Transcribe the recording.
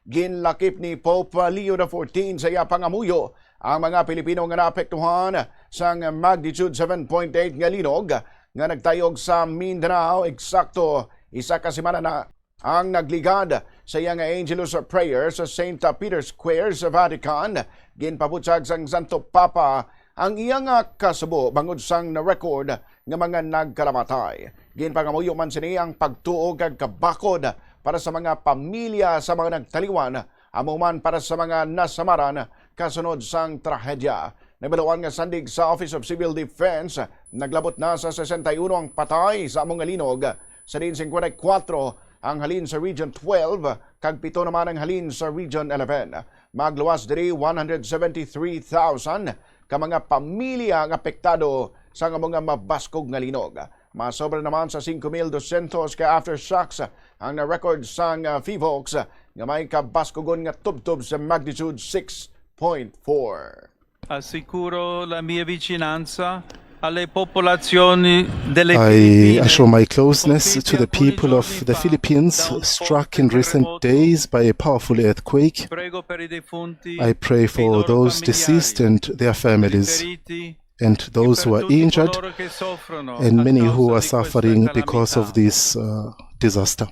ginlakip ni Pope Leo XIV sa iya pangamuyo ang mga Pilipino nga naapektuhan sa magnitude 7.8 nga linog nga nagtayog sa Mindanao. Eksakto isa ka semana na ang nagligad sa iya nga Angelus Prayer sa St. Peter's Square sa Vatican. Ginpabutsag sang Santo Papa ang iyang kasubo bangod sang na-record nga mga nagkalamatay. Ginpangamuyo man sini ang pagtuog kag kabakod para sa mga pamilya sa mga nagtaliwan, amo man para sa mga nasamaran kasunod sang trahedya. Nabaluan nga sandig sa Office of Civil Defense, naglabot na sa 61 ang patay sa among linog, sa din 54 ang halin sa Region 12, kag 7 naman ang halin sa Region 11. Magluwas diri 173,000 ka mga pamilya ang apektado sa mga mabaskog nga linog. Masobra naman sa 5,200 ka aftershocks ang na-record sang FIVOX nga may kabaskogon nga tubtob sa magnitude 6.4. Assicuro la mia vicinanza alle popolazioni delle I assure my closeness to the people of the Philippines struck in recent days by a powerful earthquake. I pray for those deceased and their families, and those who are injured, and many who are suffering because of this disaster.